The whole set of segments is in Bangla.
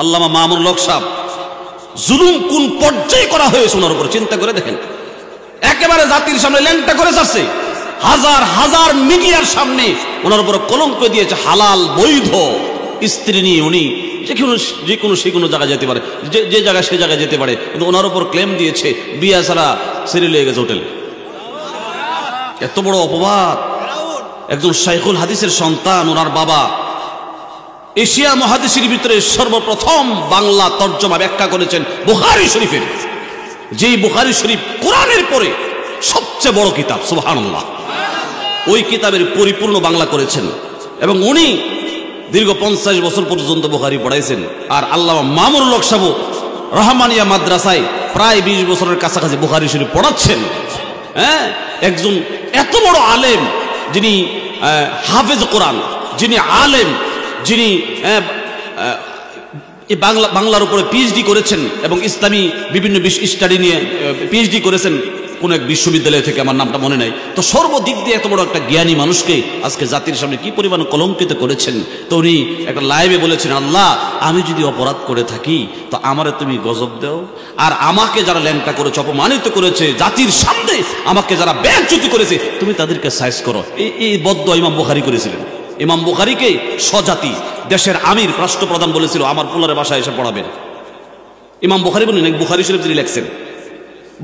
আল্লামা মামুনুল হক সাহেব, জুলুম কোন পর্যায়ে করা হয়েছে ওনার উপর চিন্তা করে দেখেন। একেবারে জাতির সামনে ল্যাংটা করে যাচ্ছে, হাজার হাজার মিডিয়ার সামনে ওনার উপর কলঙ্ক দিয়েছে। হালাল বৈধ স্ত্রী নিয়ে উনি যে কোনো জায়গায় যেতে পারে, যে জায়গায় সে জায়গায় যেতে পারে, কিন্তু ওনার উপর ক্লেম দিয়েছে বিয়া ছাড়া সেরে লেগে গেছে হোটেল। এত বড় অপবাদ। একজন শাইখুল হাদিসের সন্তান, ওনার বাবা এশিয়া মহাদেশের ভিতরে সর্বপ্রথম বাংলা তর্জমা ব্যাখ্যা করেছেন বুখারী শরীফের, যেই বুখারী শরীফ কোরআনের পরে সবচেয়ে বড় কিতাব, সুবহানাল্লাহ। ওই কিতাবের পরিপূর্ণ বাংলা করেছেন এবং উনি দীর্ঘ 50 বছর পর্যন্ত বুখারী পড়াইছেন। আর আল্লামা মামুনুল হক সাহেব রহমানিয়া মাদ্রাসায় প্রায় 20 বছরের কাছাকাছি বুখারী শরীফ পড়াচ্ছেন। হ্যাঁ, একজন এত বড় আলেম, যিনি হাফেজ কোরআন, যিনি আলেম, যিনি বাংলার উপরে পিএইচডি করেছেন এবং ইসলামী বিভিন্ন স্টাডি নিয়ে পিএইচডি করেছেন কোন এক বিশ্ববিদ্যালয় থেকে, আমার নামটা মনে নাই। তো সর্বদিক দিয়ে এত বড় একটা জ্ঞানী মানুষকে আজকে জাতির সামনে কি পরিমাণ কলঙ্কিত করেছেন। তো উনি একটা লাইভে বলেছেন, আল্লাহ আমি যদি অপরাধ করে থাকি তো আমারে তুমি গজব দাও, আর আমাকে যারা ল্যাংটা করেছে, অপমানিত করেছে, জাতির সামনে আমাকে যারা বেইজ্জতি করেছে, তুমি তাদেরকে সাইজ করো। এই বদদোয়া ইমাম বুখারী করেছিলেন। ইমাম বুখারীকে স্বজাতি দেশের আমির, রাষ্ট্রপ্রধান বলেছিল আমার পোলারে বাসায় এসে পড়াবেন। ইমাম বুখারী বলেন, বুখারী শরীফ যিনি লেখছেন,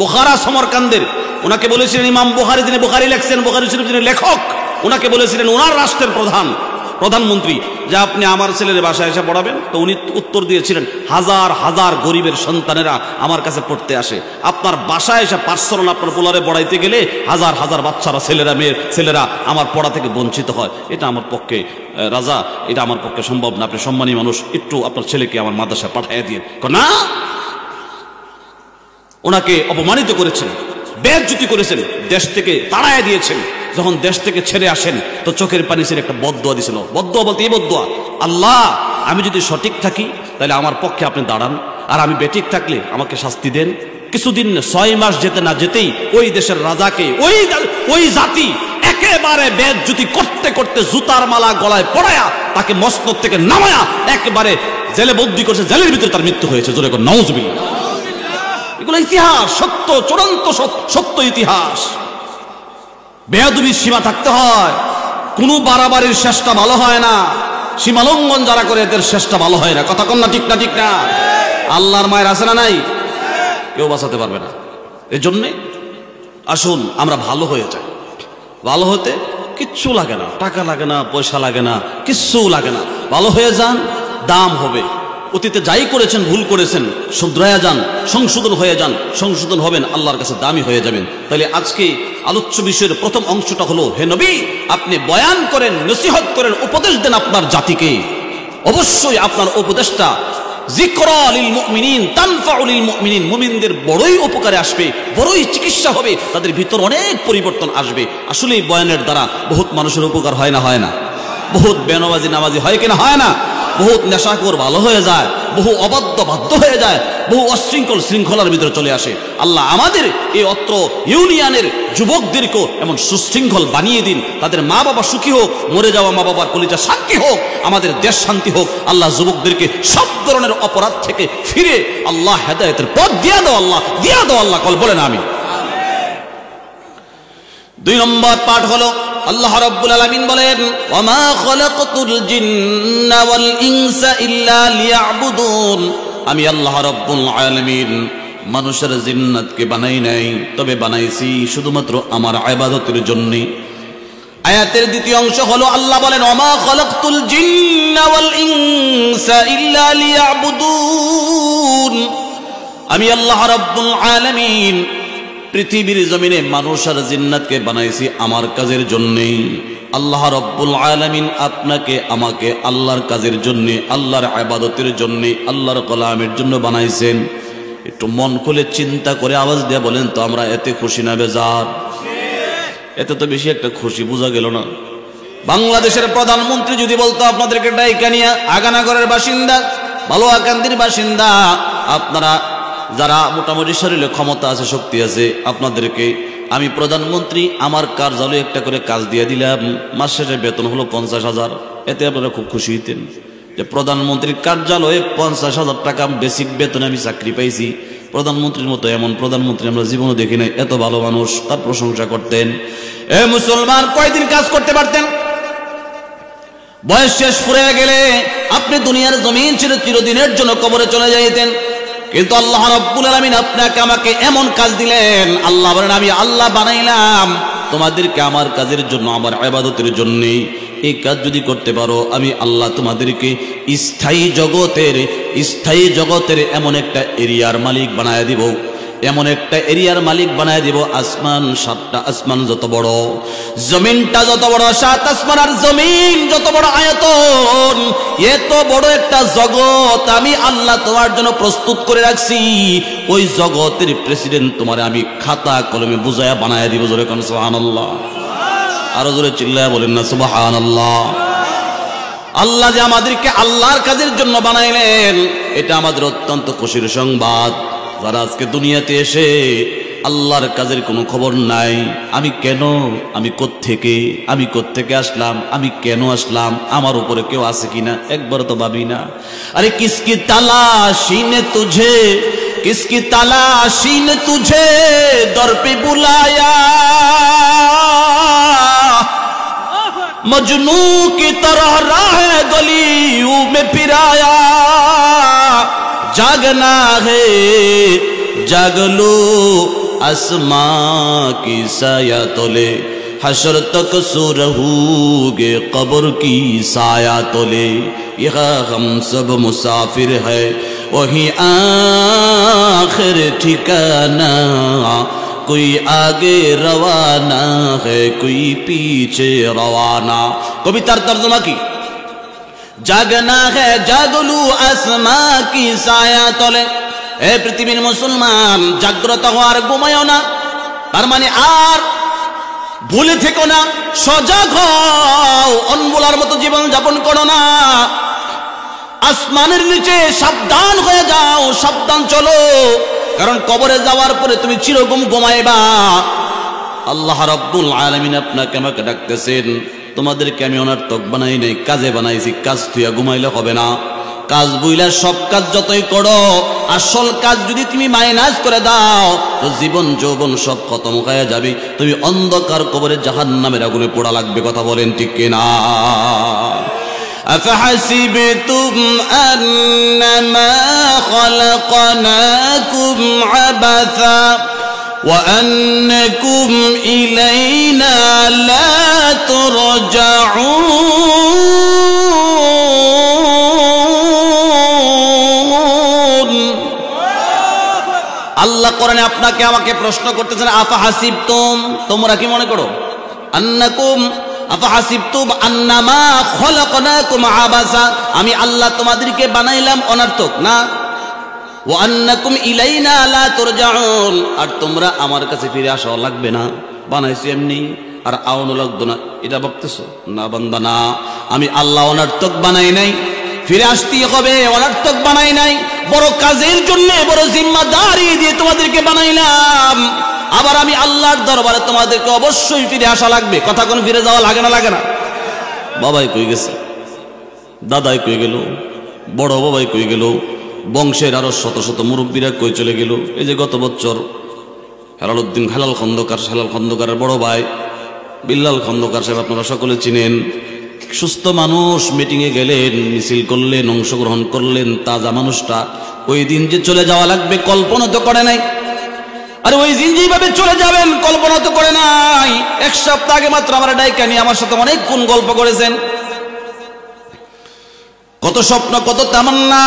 বুখারা সমরকান্দের, ওনাকে বলেছিলেন ইমাম বুখারী, যিনি বুখারী লেখছেন, বুখারী শরীফ যিনি লেখক, ওনাকে বলেছিলেন ওনার রাষ্ট্রের প্রধানমন্ত্রী যে আপনি আমার ছেলের বাসায় এসে পড়াবেন। তো উনি উত্তর দিয়েছিলেন, হাজার হাজার গরিবের সন্তানেরা আমার কাছে পড়তে আসে, আপনার বাসায় এসে পার্সোনাল আপনার পোলারে পড়াইতে গেলে হাজার হাজার বাচ্চারা, ছেলেরা আমার পড়া থেকে বঞ্চিত হয়। এটা আমার পক্ষে রাজা, এটা আমার পক্ষে সম্ভব না। আপনি সম্মানী মানুষ, একটু আপনার ছেলেকে আমার মাদ্রাসায় পাঠাইয়া দিয়ে। না, ওনাকে অপমানিত করেছেন, বেইজ্জতি করেছেন, দেশ থেকে তাড়াইয়া দিয়েছেন। যখন দেশ থেকে ছেড়ে আসেন তো চোখের পানি ছেড়ে একটা বদদোয়া দিয়েছিল। বদদোয়া বলতে এই বদদোয়া, আল্লাহ আমি যদি সঠিক থাকি তাহলে আমার পক্ষে আপনি দাঁড়ান, আর আমি বেঠিক থাকলে আমাকে শাস্তি দেন। কিছুদিন 6 মাস যেতে না যেতেই ওই দেশের রাজাকে ওই জাতি একেবারে বেইজ্জতি করতে করতে জুতার মালা গলায় পড়ায়া তাকে মসনদ থেকে নামায়া একেবারে জেলে বন্দী করছে। জেলের ভিতরে তার মৃত্যু হয়েছে। জোরে করে নাউজুবিল্লাহ। এগুলো ইতিহাস, সত্য, চূড়ান্ত সত্য ইতিহাস। বেয়াদবির সীমা থাকতে হয়, কোনো বাড়াবাড়ির শেষটা ভালো হয় না। সীমালঙ্ঘন যারা করে এদের শেষটা ভালো হয় না। কথা কন না, ঠিক না? ঠিক না? আল্লাহর মায়ের আছে না নাই? কেউ বাঁচাতে পারবে না। এই জন্যে আসুন আমরা ভালো হয়ে যাই। ভালো হতে কিচ্ছু লাগে না, টাকা লাগে না, পয়সা লাগে না, কিচ্ছু লাগে না। ভালো হয়ে যান, দাম হবে। অতীতে যাই করেছেন, ভুল করেছেন, শুধরায়া যান, সংশোধন হয়ে যান, সংশোধন হবেন, আল্লাহর কাছে দামি হয়ে যাবেন। তাহলে আজকে আলোচ্য বিষয়ের প্রথম অংশটা হলো, হে নবী আপনি বয়ান করেন, নসিহত করেন, উপদেশ দেন আপনার জাতিকে। অবশ্যই আপনার উপদেশটা যিকরা লিল মুমিনিন তানফাউ লিল মুমিনিন, মুমিনদের বড়ই উপকারে আসবে, বড়ই চিকিৎসা হবে, তাদের ভিতর অনেক পরিবর্তন আসবে। আসলে এই বয়ানের দ্বারা বহুত মানুষের উপকার হয় না? হয় না? বহুত বেনামাজি নামাজি হয় কিনা? হয় না? বহুত নেশাখোর ভালো হয়ে যায়, বহু অবাধ্য বাধ্য হয়ে যায়, বহু শৃঙ্খলার ভিতরে চলে আসে। আল্লাহ আমাদের এই অত্র ইউনিয়নের যুবকদেরকেও এমন সুশৃঙ্খল বানিয়ে দিন, তাদের মা বাবা সুখী হোক, মরে যাওয়া মা বাবার কলিজা শান্তি হোক, আমাদের দেশ শান্তি হোক। আল্লাহ যুবকদেরকে সব ধরনের অপরাধ থেকে ফিরে আল্লাহ হেদায়েতের পথ দিয়া দাও, আল্লাহ দিয়া দাও, আল্লাহ কল বলেন আমিন। 2 নম্বর পাঠ হলো, আল্লাহ রাব্বুল আলামিন বলেন, ওয়ামা খালাকতুল জিন্না ওয়াল ইনসা ইল্লা লিয়াবুদুন, আমি আল্লাহ রাব্বুল আলামিন মানুষের জিন্নাতকে বানাই নাই, তবে বানাইছি শুধুমাত্র আমার ইবাদতের জন্য। আয়াতের দ্বিতীয় অংশ হলো, আল্লাহ বলেন, ওয়ামা খালাকতুল জিন্না ওয়াল ইনসা ইল্লা লিয়াবুদুন, আমি আল্লাহ রাব্বুল আলামিন পৃথিবীর জমিনে মানুষ আর জিন্নাতকে বানাইছি আমার কাজের জন্যেই। আল্লাহ রাব্বুল আলামিন আপনাকে আমাকে আল্লাহর কাজের জন্যে, আল্লাহর ইবাদতের জন্যে, আল্লাহর গোলামের জন্য বানাইছেন। একটু মন খুলে চিন্তা করে আওয়াজ দিয়ে বলেন তো, আমরা এতে খুশি না বেজার? এতে তো বেশি একটা খুশি বোঝা গেল না। বাংলাদেশের প্রধানমন্ত্রী যদি বলতো আপনাদেরকে ডাইকানিয়া আগানাগরের বাসিন্দা, বালুয়াকান্দির বাসিন্দা, আপনারা যারা মোটামুটি শরীরে ক্ষমতা আছে, শক্তি আছে, আপনাদেরকে আমি প্রধানমন্ত্রী আমার কার্যালয়ে একটা করে কাজ দিয়ে দিলাম, মাস শেষে বেতন হলো 50,000, এতে আপনারা খুব খুশি হইতেন? যে প্রধানমন্ত্রীর কার্যালয়ে 50,000 টাকা বেসিক বেতনে আমি চাকরি পাইছি। প্রধানমন্ত্রীর মতো এমন প্রধানমন্ত্রী আমরা জীবনে দেখি নাই। এত ভালো মানুষ, তার প্রশংসা করতেন। এ মুসলমান, কয়দিন কাজ করতে পারতেন? বয়স শেষ ফুরিয়ে গেলে আপনি দুনিয়ার জমিন ছেড়ে চিরদিনের জন্য কবরে চলে যাইতেন। কিন্তু আল্লাহ রাব্বুল আলামিন আপনাকে আমাকে এমন কাজ দিলেন, আল্লাহ বলেন আমি আল্লাহ বানাইলাম তোমাদেরকে আমার কাজের জন্য, আমার ইবাদতের জন্য। এই কাজ যদি করতে পারো আমি আল্লাহ তোমাদেরকে স্থায়ী জগতের এমন একটা এরিয়ার মালিক বানায় দিব, এমন একটা এরিয়ার মালিক বানায় দিব। আসমান, 7টা আসমান যত বড়, জমিনটা যত বড়, 7 আসমান আর জমিন যত বড় আয়তন, এত বড় একটা জগৎ আমি আল্লাহ তোমার জন্য প্রস্তুত করে রাখছি। ওই জগতের প্রেসিডেন্ট তোমার আমি খাতা কলমে বুঝায়া বানায় দিব। জোরে কোন সুবহানাল্লাহ, আরো জোরে চিল্লায়া বলেন না সুবহানাল্লাহ। আল্লাহ যে আমাদেরকে আল্লাহর কাজের জন্য বানাইলেন, এটা আমাদের অত্যন্ত খুশির সংবাদ। যারা আজকে দুনিয়াতে এসে আল্লাহর কাজের কোনো খবর নাই, আমি কেন, আমি কোত্থেকে আসলাম, আমি কেন আসলাম, আমার উপরে কেউ আছে কিনা, একবার তো ভাবি না। আরে কিসকি তালাশি নে তুঝে, কিসকি তালাশি নে তুঝে দর পে বুলায়া, मजनू की तरह राह गलियों में फिराया, जागना है जाग लो आसमां की साया तोले, हशर तक सो रहोगे कब्र की साया तोले। यहाँ हम सब मुसाफिर है वही आखिर ठिकाना, कोई आगे रवाना है कोई पीछे रवाना। कवितार तर्जुमा की, जागना है जागलू आसमां की साया तले। ए पृथ्वीर मुसलमान, जाग्रत हो আর ঘুমায়ও না, তার মানে আর ভুলে থেকো না, সজাগ হও, অনবুলার মতো জীবন যাপন করো না। আসমানের নিচে সাবধান হয়ে যাও, সাবধান চলো, কারণ কবরে যাওয়ার পরে তুমি চিরঘুম ঘুমাইবা। আল্লাহ রাব্বুল আলামিন আপনাকে আমাকে ডাকতেছেন, তোমাদেরকে আমি অনর্থক বানাই নাই, কাজে বানাইছি। কাজ তুইয়া ঘুমাইলে হবে না, কাজ বুইলা সব কাজ যতই করো, আসল কাজ যদি তুমি মাইনাস করে দাও তো জীবন যৌবন সব খতম হয়ে যাবে, তুমি অন্ধকার কবরে জাহান্নামের আগুনে পোড়া লাগবে। কথা বলেন ঠিক কিনা? أفحسبتم أنما خلقناكم عبثا وأنكم إلينا لا ترجعون। আল্লাহ কোরআনে আপনাকে আমাকে প্রশ্ন করতেছেন, আফাহাসিবতুম, তোমরা কি মনে করো, আন্নাকুম আফাহাসিবতুম আন্নামা খলাকনাকুম আবাসা, আমি আল্লাহ তোমাদেরকে বানাইলাম অনর্থক না, ওয়া আন্নাকুম ইলাইনা লা তুরজাউন, আর তোমরা আমার কাছে ফিরে আসা লাগবে না, বানাইছি এমনি আর আওয়ানো লাগতো না, এটা ভাবতেছো না বান্দা? না, আমি আল্লাহ অনর্থক বানাই নাই, ফিরে আসতেই হবে, অনর্থক বানাই নাই, বড় কাজের জন্য বড় জিম্মাদারি দিয়ে তোমাদেরকে বানাইলাম। আবার আমি আল্লাহর দরবারে তোমাদেরকে অবশ্যই ফিরে আসা লাগবে। কথা কোন ফিরে যাওয়া লাগে না? লাগে না? বাবাই কই গেছে, দাদাই কই গেল, বড় বাবাই কই গেল, বংশের আরো শত শত মুরব্বীরা কই চলে গেল। এই যে গত বছর হেলালউদ্দিন হেলাল খন্দকারের বড় ভাই বিল্লাল খন্দকার সাহেব, আপনারা সকলে চিনেন, সুস্থ মানুষ, মিটিংয়ে গেলেন, মিছিল করলেন, অংশগ্রহণ করলেন, তাজা মানুষটা ওই দিন যে চলে যাওয়া লাগবে কল্পনা তো করে নাই। আর ওই দিন যেভাবে চলে যাবেন কল্পনা তো করে নাই। এক সপ্তাহ আগে মাত্র আমার ডাইকা নিয়ে আমার সাথে অনেক কোন গল্প করেছেন, কত স্বপ্ন, কত তামান্না,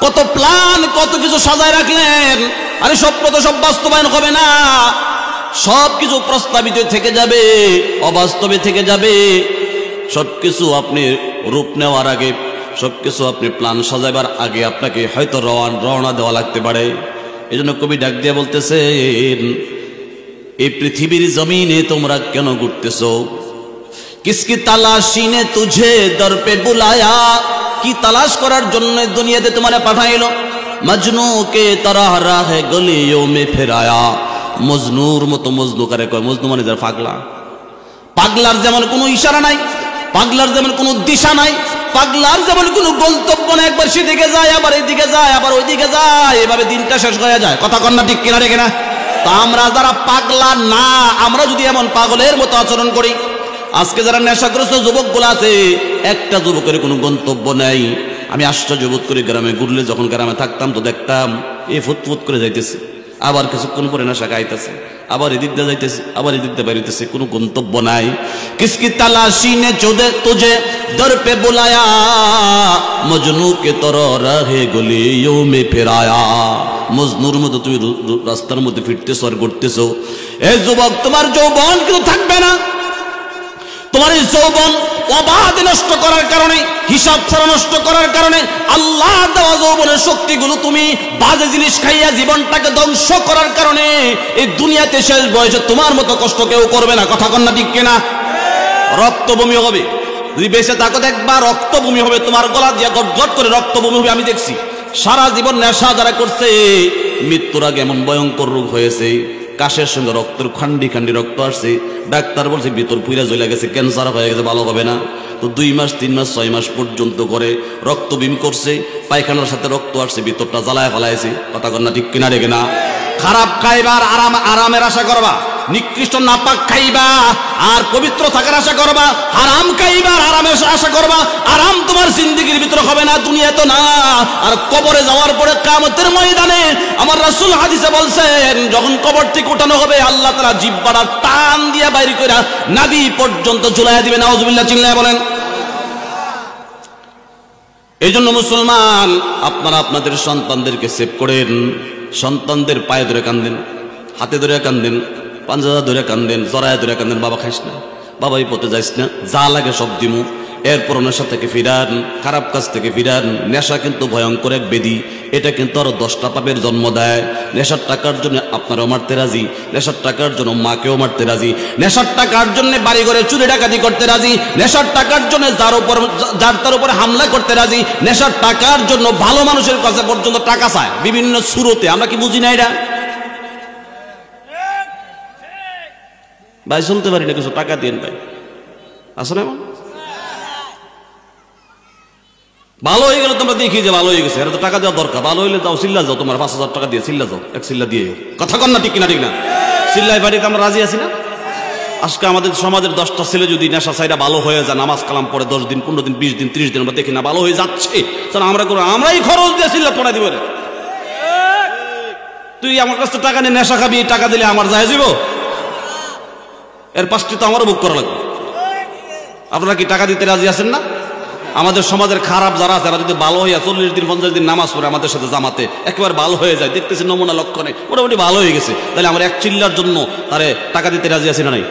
কত প্ল্যান, কত কিছু সাজায় রাখলেন। আরে স্বপ্ন তো সব বাস্তবায়ন হবে না, সব কিছু প্রস্তাবিত থেকে যাবে, অবাস্তবে থেকে যাবে। সবকিছু আপনি রূপ নেওয়ার আগে, সবকিছু আপনি প্ল্যান সাজাবার আগে আপনাকে হয়তো রওনা দেওয়া লাগতে পারে। এই জন্য কবি ডাক দিয়ে বলতেছেন, এই পৃথিবীর জমিনে তোমরা কেন ঘুরতেছো? কিসকি তালাশি নে তুঝে দর পে বুলায়া, কি তালাশ করার জন্য দুনিয়াতে তোমারে পাঠাইলো? মজনু কে তরহ রাহে গলিयों में ফেরায়া, মজনুর মতো মজনু করে কয়, মজনু মানে যার পাগলা, পাগলার যেমন কোনো ইশারা নাই, পাগলার যেমন কোনো দিশা নাই, পাগলার যেমন কোনো গন্তব্য না, একবার সেদিকে যায় আবার এইদিকে যায় আবার ওইদিকে যায়, এভাবে দিনটা শেষ হয়ে যায়। কথা কন না ঠিক কিনা রেখে না? তো আমরা যারা পাগলা না, আমরা যদি এমন পাগলের মতো আচরণ করি, আজকে যারা নেশাগ্রস্ত যুবকগুলো আছে, একটা যুবকের কোনো গন্তব্য নাই। আমি আশ্চর্য বোধ করি, গ্রামে ঘুরলে, যখন গ্রামে থাকতাম তো দেখতাম এ ফুটফুট করে যাইতেছে, আবার কিছুক্ষণ পরে নেশা খাইতেছে, আবার এদিক দিয়ে যাইতেছে, আবার এদিক দিয়ে বেরিতেছে, কোনো গন্তব্য নাই। কিসকি তালাশি নে তুঝে দর পে বুলায়া, মজনু কে তরহ রাহে গলিয়োं में ফেরায়া। মজনুর মতো তুমি রাস্তার মধ্যে ফিরতেছো আর ঘুরতেছো। এই যুবক, তোমার যৌবন কিন্তু থাকবে না। তোমার এই যৌবন অবাধ নষ্ট করার কারণে, হিসাব ছাড়া নষ্ট করার কারণে, আল্লাহ দেওয়া যৌবনের শক্তিগুলো তুমি বাজে জিনিস খাইয়া জীবনটাকে ধ্বংস করার কারণে এই দুনিয়াতে শেষ বয়সে তোমার মতো কষ্ট কেউ করবে না। কথা কন্যা ঠিক কিনা? রক্তভূমি হবে যদি বেঁচে থাকো, দেখবা রক্তভূমি হবে, তোমার গলা দিয়া গটগট করে রক্তভূমি হবে। আমি দেখছি সারা জীবন নেশা যারা করছে, মৃত্যুর আগে এমন ভয়ঙ্কর রোগ হয়েছে, কাশের সঙ্গে রক্তের খান্ডি খান্ডি রক্ত আসছে, ডাক্তার বলছে ভিতর পুইরা জ্বলে গেছে, ক্যান্সার হয়ে গেছে, ভালো হবে না। তো 2 মাস 3 মাস 6 মাস পর্যন্ত করে রক্তবিম করছে, পায়খানার সাথে রক্ত আসছে, ভিতরটা জ্বালায় ফেলাইছে। কথা কন্যা ঠিক কিনা রেখে না? খারাপ খাইবার আরামের আশা করবা, নিকৃষ্ট নাপাক খাইবা আর পবিত্র থাকার আশা করবা, হারাম খাইবা আর আরামের আশা করবা। আরাম তোমার জিন্দেগির ভিতরে হবে না, দুনিয়া তো না। আর কবরে যাওয়ার পরে কিয়ামতের ময়দানে আমার রাসূল হাদিসে বলছেন, যখন কবর থেকে উঠানো হবে, আল্লাহ তাআলা জিহ্বাটা টান দিয়ে বাইরে কইরা নাভি পর্যন্ত ঝুলাইয়া দিবে। নাউজুবিল্লাহ, চিল্লায়া বলেন। এই জন্য মুসলমান, আপনারা আপনাদের সন্তানদেরকে সেভ করেন। সন্তানদের পায়ে ধরে কান্দেন, হাতে ধরে কান্দেন, পাঞ্জাদা ধরে কান্দেন, জরায় ধরে কান্দেন, বাবা খাইস না, বাবা এই পথে যাইস না, যা লাগে সব দিমু। এরপর নেশা থেকে ফিরান, খারাপ কাজ থেকে ফিরান। নেশা কিন্তু ভয়ঙ্কর এক বেদি, এটা কিন্তু আরো 10টা পাপের জন্ম দেয়। নেশার টাকার জন্য আপনারাও মারতে রাজি, নেশার টাকার জন্য মাকেও মারতে রাজি, নেশার টাকার জন্য বাড়ি ঘরে চুরি ডাকাতি করতে রাজি, নেশার টাকার জন্য যার তার উপরে হামলা করতে রাজি, নেশার টাকার জন্য ভালো মানুষের কাছে পর্যন্ত টাকা চায় বিভিন্ন সুরতে। আমরা কি বুঝি না এটা? ভাই চলতে পারি না, কিছু টাকা দিন ভাই, আসলে ভালো হয়ে গেল, তোমরা দেখি যে ভালো হয়ে গেছে, এটা তো টাকা দেওয়া দরকার। ভালো হইলে যাও, চিল্লা যাও, তোমার 5,000 টাকা দিয়ে চিল্লা যাও, এক চিল্লা দিয়ে। কথা কন না ঠিক কিনা? ঠিক না? চিল্লাই বাড়িতে আমরা রাজি আছি না? আজকে আমাদের সমাজের 10টা ছেলে যদি নেশা সাইডা ভালো হয়ে যায়, নামাজ কালাম পরে 10 দিন 15 দিন 20 দিন 30 দিন আমরা দেখি না ভালো হয়ে যাচ্ছে, আমরাই খরচ দিয়ে চিল্লা পড়া দিব। তুই আমার কাছ থেকে টাকা নিয়ে নেশা খাবি, টাকা দিলে আমার যায় যাব? এর পাশটি তো আমারও বুক করা লাগবে। আপনারা কি টাকা দিতে রাজি আছেন না? আমাদের সমাজের খারাপ যারা আছে, তারা যদি ভালো হইয়া 40 দিন 50 দিন নামাজ পড়ে আমাদের সাথে জামাতে একেবারে ভালো হয়ে যায়, দেখতেছি নমুনা লক্ষণে মোটামুটি ভালো হয়ে গেছে, তাহলে আমরা এক চিল্লার জন্য তারে টাকা দিতে রাজি আছি না? নাই,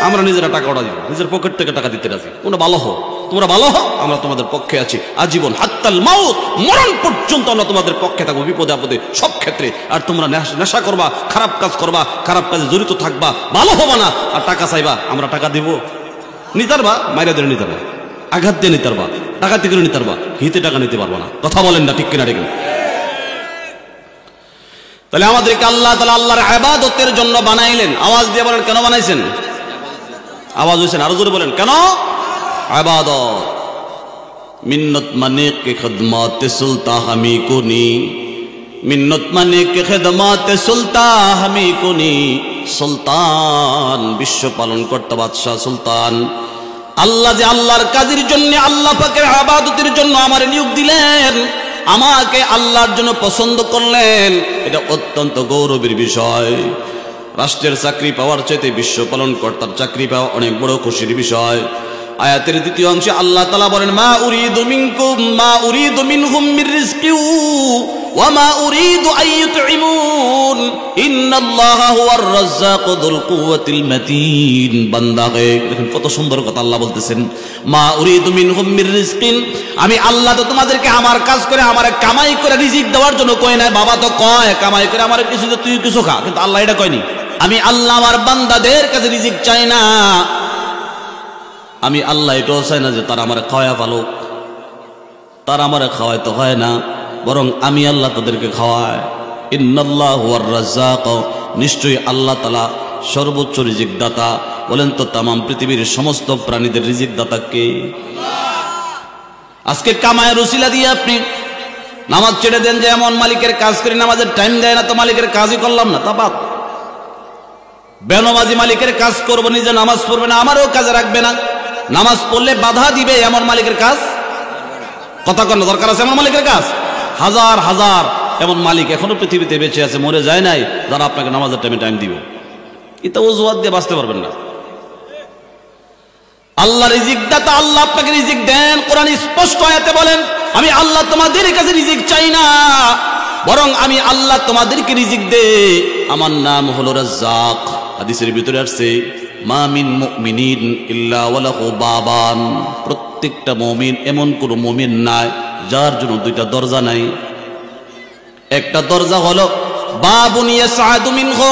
আমরা নিজেরা টাকা ওটা দিব, নিজের পকেট থেকে টাকা দিতে রাজি। তোমরা ভালো হও, তোমরা ভালো হও, আমরা তোমাদের পক্ষে আছি আজীবন, হাত্তাল মাউত, মরণ পর্যন্ত আমরা তোমাদের পক্ষে থাকবো, বিপদে আপদে সব ক্ষেত্রে। আর তোমরা নেশা করবা, খারাপ কাজ করবা, খারাপ কাজে জড়িত থাকবা, ভালো হবা না, আর টাকা চাইবা, আমরা টাকা দিব? নিতারবা, মাইরা ধরে নিতারবা, আঘাত দিয়ে নিতে পারবা, টাকা থেকে নিতে পারবা, হিতে টাকা নিতে পারবা না। কথা বলেন না ঠিক কিনা? ঠিক। তাহলে আমাদেরকে আল্লাহ তাআলা আল্লাহর ইবাদতের জন্য বানাইলেন। আওয়াজ দিয়ে বলেন কেন বানাইছেন? আওয়াজ হইছেন, আরো জোরে বলেন কেন? ইবাদত। মিন্নত মানে কে খিদমত সুলতান হামি কুনি, মিন্নত মানে কে খিদমত সুলতান হামি কুনি। সুলতান, বিশ্ব পালন কর্তা বাদশাহ সুলতান আল্লাহ, যে আল্লাহর কাজের জন্য, আল্লাহ পাকের ইবাদতের জন্য আমারে নিয়োগ দিলেন, আমাকে আল্লাহর জন্য পছন্দ করলেন, এটা অত্যন্ত গৌরবের বিষয়। রাষ্ট্রের চাকরি পাওয়ার চাইতে বিশ্ব পালন কর্তার চাকরি পাওয়া অনেক বড় খুশির বিষয়। আয়াতের দ্বিতীয় অংশে আল্লাহ তাআলা বলেন, মা উরিদু মিনকুম মা উরিদু মিনহুম মির রিজকি ওয়া মা উরিদু আইয়ুতঈমুন ইন্নাল্লাহা হুয়ার রাজ্জাকু যুল কুওয়াতিল মাতিন। বান্দাকে দেখেন কত সুন্দর কথা আল্লাহ বলতেছেন, মা উরিদু মিনহুম মির রিজকিন, আমি আল্লাহ তো তোমাদেরকে আমার কাজ করে, আমার কামাই করে রিজিক দেওয়ার জন্য কই নাই। বাবা তো কয় কামাই করে আমার কিছু দে, তুই কিছু খা, কিন্তু আল্লাহ এটা কয়নি। আমি আল্লাহ আমার বান্দাদের কাছে রিজিক চাই না, আমি আল্লাহ এটাও চাই না যে তারা আমার খাওয়া ভালো, তারা আমার খাওয়াইতে হয় না, বরং আমি আল্লাহ তাদেরকে খাওয়ায়। ইন্নাল্লাহু হুয়ার রাজ্জাক, নিশ্চয়ই আল্লাহ তাআলা সর্বোচ্চ রিজিক দাতা। বলেন তো তামাম পৃথিবীর সমস্ত প্রাণীদের রিজিক দাতা কে? আজকে কামায়ের উসিলা দিয়ে আপনি নামাজ ছেড়ে দেন, যে এমন মালিকের কাজ করি নামাজের টাইম দেয় না, তো মালিকের কাজই করলাম না, তা বাদ। বেনমাজি মালিকের কাজ করবো, নিজে নামাজ পড়বে না, আমারও কাজে রাখবে না, নামাজ পড়লে বাধা দিবে, এমন মালিকের কাজ কথা কর না, দরকার আছে এমন মালিকের কাজ? হাজার হাজার এমন মালিক এখনো পৃথিবীতে বেঁচে আছে, মরে যায় নাই, যারা আপনাকে নামাজের টাইমে টাইম দিবে। এটা অজুহাত দিয়ে বাঁচতে পারবেন না। আল্লাহ রিজিক দাতা, আল্লাহ আপনাকে রিজিক দেন। কোরআন স্পষ্ট আয়াতে বলেন, আমি আল্লাহ তোমাদের কাছে রিজিক চাই না, বরং আমি আল্লাহ তোমাদেরকে রিজিক দে, আমার নাম হলো রাজ্জাক। হাদিসের ভিতরে আসছে, মা মিন মুমিনিন ইল্লা ওয়ালাহু বাবান, প্রত্যেকটা মুমিন, এমন কোন মুমিন নাই যার জন্য দুইটা দরজা নাই। একটা দরজা হলো বাবুন ইয়াসআদু মিনহু,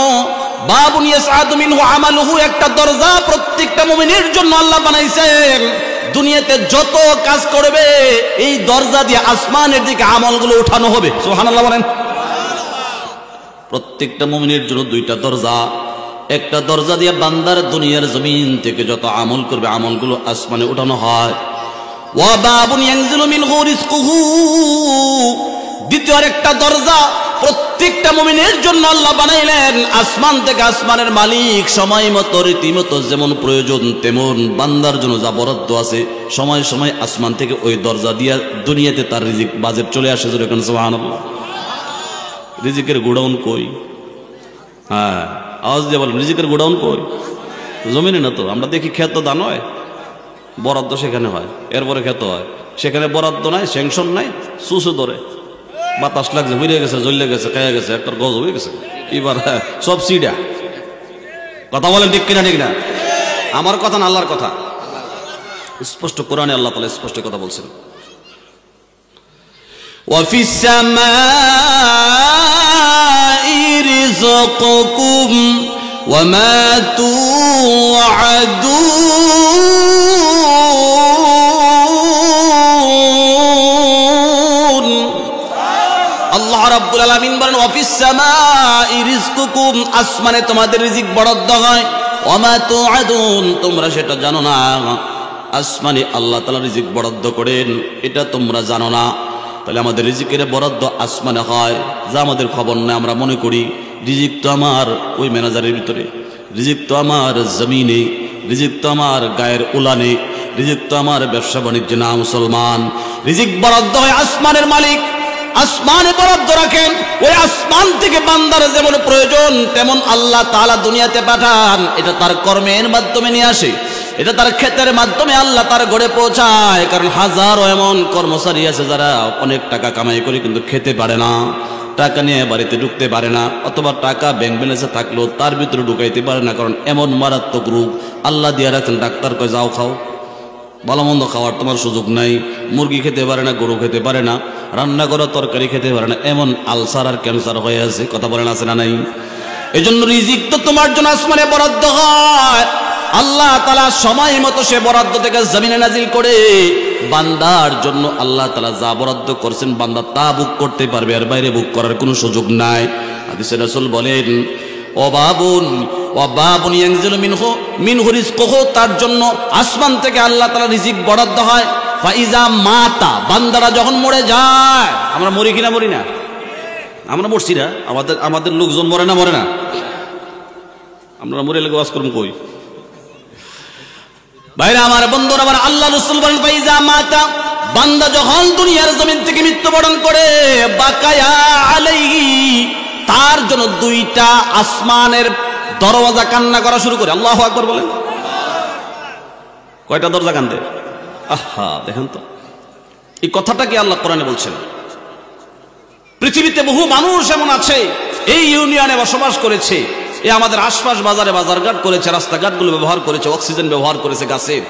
বাবুন ইয়াসআদু মিনহু আমালুহু, একটা দরজা প্রত্যেকটা মুমিনের জন্য আল্লাহ বানাইছেন। দুনিয়াতে যত কাজ করবে এই দরজা দিয়ে আসমানের দিকে আমলগুলো উঠানো হবে। সুবহানাল্লাহ বলেন। প্রত্যেকটা মুমিনের জন্য দুইটা দরজা, একটা দরজা দিয়ে বান্দার দুনিয়ার জমিন থেকে যত আমল করবে আমলগুলো আসমানে উঠানো হয়। ওয়া বাবুন ইয়ানজিলু মিনহু রিজকুহু, দ্বিতীয় একটা দরজা প্রত্যেকটা মুমিনের জন্য আল্লাহ বানাইলেন। আসমান থেকে আসমানের মালিক সময় মতো রীতিমতো যেমন প্রয়োজন তেমন বান্দার জন্য যা বরাদ্দ আছে সময় সময় আসমান থেকে ওই দরজা দিয়া দুনিয়াতে তার রিজিক বাজেট চলে আসে। সুবহানাল্লাহ। রিজিকের গোডাউন কই? হ্যাঁ, আওয়াজ দিয়ে বলেন, রিজিকের গোডাউন কই? জমিনে না তো, আমরা দেখি ক্ষেত দান হয়, বরাদ্দ সেখানে হয়, এরপরে ক্ষেত হয়, সেখানে বরাদ্দ নাই, স্যাংশন নাই, সুসু ধরে বাতাস লাগছে, হইরে গেছে, জ্বলে গেছে, খেয়ে গেছে, একটা গজ হয়ে গেছে, এবার সব সিডা। কথা বলেন ঠিক কিনা? ঠিক না? আমার কথা না আল্লাহর কথা। স্পষ্ট কোরআনে আল্লাহ তাআলা স্পষ্ট কথা বলছেন, ওয়া ফিস সামাই রিজকুকুম ওয়া মা তুআদুন। আল্লাহ রাব্বুল আলামিন বলেন, ওয়া ফিস সামাই রিজকুকুম, আসমানে তোমাদের রিজিক বরাদ্দ হয়, ওয়া মা তুআদুন, তোমরা সেটা জানো না। আসমানে আল্লাহ তাআলা রিজিক বরাদ্দ করেন, এটা তোমরা জানো না। তাহলে আমাদের রিজিকের বরাদ্দ আসমানে হয়, যা আমাদের খবর নাই। আমরা মনে করি রিজিক তো আমার ওই ম্যানেজারের ভিতরে, রিজিক তো আমার জমিনে, রিজিক তো আমার গায়ের উলানে, রিজিক তো আমার ব্যবসা বাণিজ্য না। মুসলমান, রিজিক বরাদ্দ হয় আসমানের মালিক, আসমানে বরাদ্দ রাখেন। ওই আসমান থেকে বান্দার যেমন প্রয়োজন তেমন আল্লাহ তাআলা দুনিয়াতে পাঠান। এটা তার কর্মের মাধ্যমে নিয়ে আসে, এটা তার ক্ষেতের মাধ্যমে আল্লাহ তার ঘরে পৌঁছায়। কারণ হাজারো এমন কর্মচারী আছে যারা অনেক টাকা কামাই করে কিন্তু খেতে পারে না, টাকা নিয়ে বাড়িতে ঢুকতে পারে না, অথবা টাকা ব্যাংক ব্যালেন্সে থাকলেও তার ভিতরে ঢুকাইতে পারে না, কারণ এমন মারাত্মক রোগ আল্লাহ দিয়ে রাখেন। ডাক্তার কয় যাও খাও, ভালো মন্দ খাওয়ার তোমার সুযোগ নাই। মুরগি খেতে পারে না, গরু খেতে পারে না, রান্না করা তরকারি খেতে পারে না, এমন আলসার আর ক্যান্সার হয়ে আছে। কথা বলেন আছে না নাই? এই জন্য রিজিক তো তোমার জন্য আসমানে বরাদ্দ হয়। আল্লাহ তাআলা সময় মতো সে বরাদ্দ থেকে জমিনে নাজিল করে বান্দার জন্য আল্লাহ তাআলা যা বরাদ্দ করছেন বান্দা তা বুক করতে পারবে, আর বাইরে বুক করার কোনো সুযোগ নাই। হাদিসে রাসূল বলেন, ও বাবুন ইয়ানজিলু মিনহু রিজকুহু, তার জন্য আসমান থেকে আল্লাহ তাআলা রিজিক বরাদ্দ হয়। ফাইজা মাতা, বান্দারা যখন মরে যায়, আমরা মরি কিনা মরি না? আমরা মরছি না, আমাদের লোকজন মরে না? মরে না? আমরা মরে লেগে ওয়াজ করব কই? ভাইরা আমার, বন্ধুরা আমার, আল্লাহ রাসূল বলেন, ফাইজা মাতা, বান্দা যখন দুনিয়ার জমিন থেকে মৃত্যুবরণ করে, বাকায়া আলাইহি, তার জন্য দুইটা আসমানের দরওয়াজা কান্না করা শুরু করে। আল্লাহু আকবার বলেন। কয়টা দরজা কান্দে? আহা, দেখেন তো এই কথাটা কি আল্লাহ কোরআনে বলছেন। পৃথিবীতে বহু মানুষ এমন আছে এই ইউনিয়নে বসবাস করেছে, এ আমাদের আশপাশ বাজারে বাজারঘাট করেছে, রাস্তাঘাটগুলো ব্যবহার করেছে, অক্সিজেন ব্যবহার করেছে গাছের।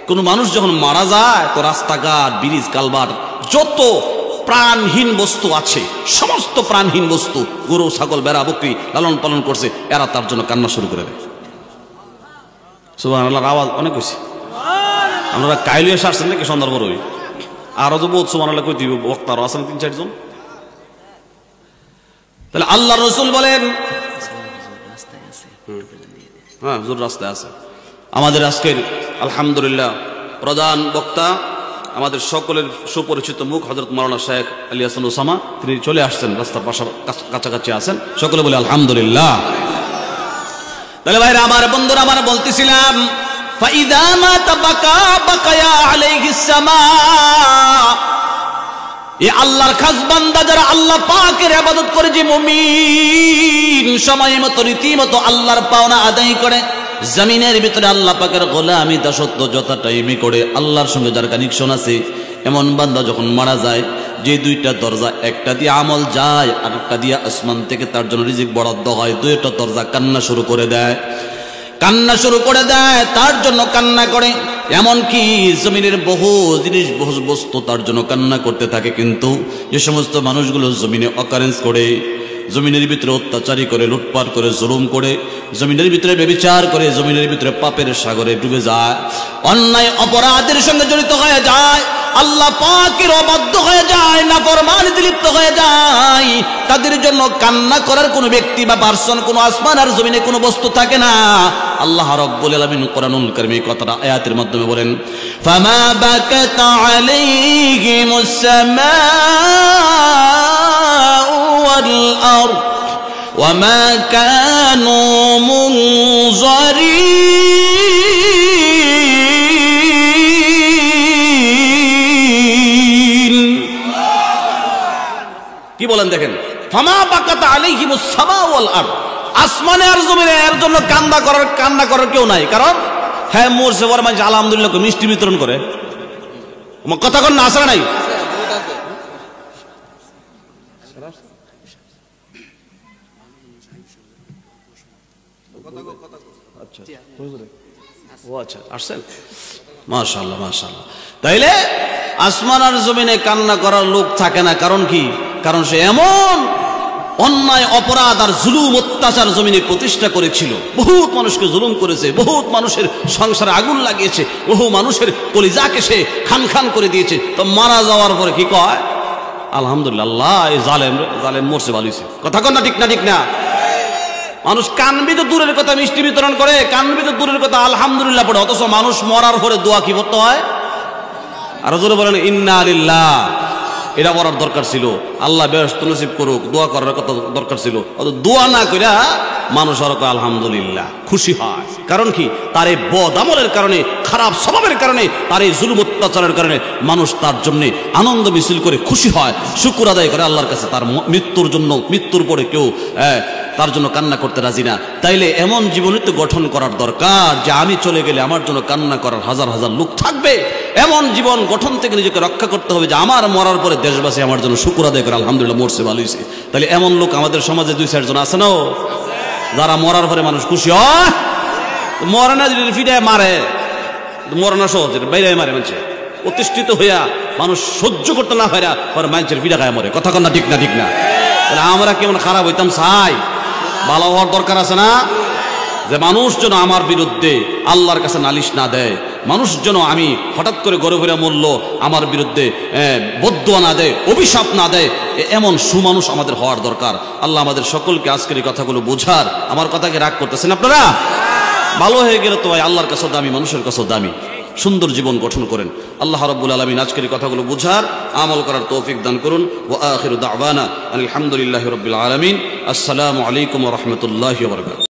কোনো মানুষ যখন মারা যায় তো রাস্তাঘাট, ব্রিজ, কালভার্ট, যত প্রাণহীন বস্তু আছে, সমস্ত প্রাণহীন বস্তু, গরু, ছাগল, ভেড়া, বকরি লালন পালন করছে, এরা তার জন্য কান্না শুরু করে দেয়। সুবহানাল্লাহর আওয়াজ অনেক হয়েছে। আপনারা কাইলে এসে আসছেন নাকি সন্ধ্যার পর? আরো তো বহুত সুবহানাল্লাহ কই দিব, বক্তারও আছেন ৩-৪ জন। তাহলে আল্লাহ রাসূল বলেন, হ্যাঁ হুজুর রাস্তায় আছে। আমাদের আজকের আলহামদুলিল্লাহ প্রধান বক্তা আমাদের সকলের সুপরিচিত মুখ হযরত মাওলানা শেখ আলী হাসান ওসামা, তিনি চলে আসছেন, রাস্তার কাছাকাছি আছেন, সকলে বলে আলহামদুলিল্লাহ। তাহলে ভাইরা আমার, বন্ধুরা আমার, বলতেছিলাম ফাইদা মাতা বাকা বাকায়া আলাইহিস সামা, এই আল্লাহর খাস বান্দা যারা আল্লাহ পাকের ইবাদত করে, যে মুমিন সময় মতো রীতিমতো আল্লাহর পাওনা আদায় করে, জমিনের ভিতরে আল্লাহ পাকের গোলামি দাসত্ব যথা টাইমে করে, আল্লাহর সঙ্গে যার কানেকশন আছে, এমন বান্দা যখন মারা যায়, যে দুইটা দরজা, একটা দিয়ে আমল যায় আর একটা দিয়ে আসমান থেকে তার জন্য রিজিক বরাদ্দ হয়, দুইটা দরজা কান্না শুরু করে দেয়, কান্না শুরু করে দেয়, তার জন্য কান্না করে। এমনকি জমিনের বহু জিনিস, বহু বস্তু তার জন্য কান্না করতে থাকে। কিন্তু যে সমস্ত মানুষগুলো জমিনে অকারেন্স করে, জমিনের ভিতরে অত্যাচারী করে, লুটপাট করে, জুলুম করে, জমিনের ভিতরে ব্যভিচার করে, জমিনের ভিতরে পাপের সাগরে ডুবে যায়, অন্যায় অপরাধের সঙ্গে জড়িত হয়ে যায়, আল্লাহ পাকের অবাধ্য হয়ে যায়, নাফরমানিতে লিপ্ত হয়ে যায়, তাদের জন্য কান্না করার কোনো ব্যক্তি বা পার্সন, কোনো আসমান আর জমিনে কোনো বস্তু থাকে না। আল্লাহ রাব্বুল আলামিন কোরআনুল কারীমে এই কথাটা আয়াতের মাধ্যমে বলেন, ফামা বাকাত আলাইহিমুস সামাউ ওয়াল আরদ ওয়া মা কানু মুনজারিন। কি বলেন দেখেন, ফামা বাকাত আলাইহিমুস সামাউ ওয়াল আরদ, আসমানে আর জমিনে এর জন্য কান্না করার কেউ নাই। কারণ হ্যাঁ, মরছে বড় মানুষ আলহামদুলিল্লাহ মিষ্টি বিতরণ করে, কথা কন না, আসা নাই। আসছেন, মাশাআল্লাহ মাশাআল্লাহ। তাইলে আসমান আর জমিনে কান্না করার লোক থাকে না। কারণ কি? কারণ সে এমন অন্যায় অপরাধ আর জুলুম অত্যাচার জমিনে প্রতিষ্ঠা করেছিল, বহুত মানুষকে জুলুম করেছে, বহুত মানুষের সংসারে আগুন লাগিয়েছে, বহু মানুষের কলিজাকে সে খান খান করে দিয়েছে। তো মারা যাওয়ার পরে কি কয়? আলহামদুলিল্লাহ, এই জালেম মরছে, ভালো হয়েছে। কথা কন না, ঠিক না? ঠিক না? মানুষ কানবি তো দূরের কথা, মিষ্টি বিতরণ করে, কানবি তো দূরের কথা, আলহামদুলিল্লাহ পড়ে। অথচ মানুষ মরার পরে দোয়া কি করতে হয়? আরো জোরে বলেন ইন্না লিল্লাহ। এটা করার দরকার ছিল, আল্লাহ বেহেশত নসিব করুক, দোয়া করার কথা দরকার ছিল। দোয়া না কইরা মানুষ আর আলহামদুলিল্লাহ খুশি হয়। কারণ কি? তার এই বদ আমলের কারণে, খারাপ স্বভাবের কারণে, তার এই জুলুম অত্যাচারের কারণে মানুষ তার জন্য আনন্দ মিছিল করে খুশি হয়, শুকর আদায় করে আল্লাহর কাছে। তার মৃত্যুর জন্য, মৃত্যুর পরে কেউ তার জন্য কান্না করতে রাজি না। তাইলে এমন জীবনই তো গঠন করার দরকার যে আমি চলে গেলে আমার জন্য কান্না করার হাজার হাজার লোক থাকবে। এমন জীবন গঠন থেকে নিজেকে রক্ষা করতে হবে যে আমার মরার পরে দেশবাসী আমার জন্য শুকর আদায় করে আলহামদুলিল্লাহ মরছে, ভালো হয়েছে। তাহলে এমন লোক আমাদের সমাজে 2-4 জন আছে না, যারা মরার পরে মানুষ খুশি হয়। মরে না, যদি ফিরায় মারে, মরে না সহজে বাইরে মারে, মানুষ প্রতিষ্ঠিত হইয়া মানুষ সহ্য করতে না পারে পরে মানুষের ফিরা খায় মরে। কথা কন না, ঠিক না? ঠিক না? তাহলে আমরা কেমন খারাপ হইতাম চাই? ভালো হওয়ার দরকার আছে না? যে মানুষ যেন আমার বিরুদ্ধে আল্লাহর কাছে নালিশ না দেয়, মানুষ যেন আমি হঠাৎ করে গড়ে ফিরে মরল আমার বিরুদ্ধে বদদোয়া না দেয়, অভিশাপ না দেয়, এমন সুমানুষ আমাদের হওয়ার দরকার। আল্লাহ আমাদের সকলকে আজকের এই কথাগুলো বোঝার। আমার কথাকে রাগ করতেছেন আপনারা? ভালো হয়ে গেলে তো ভাই আল্লাহর কাছে দামি, মানুষের কাছে দামি। সুন্দর জীবন গঠন করেন। আল্লাহ রাব্বুল আলামিন আজকের এই কথাগুলো বোঝার, আমল করার তৌফিক দান করুন। ওয়া আখিরু দাওয়ানা আলহামদুলিল্লাহি রাব্বিল আলামিন। আসসালামু আলাইকুম ওয়া রাহমাতুল্লাহি ওয়া বারাকাতুহু।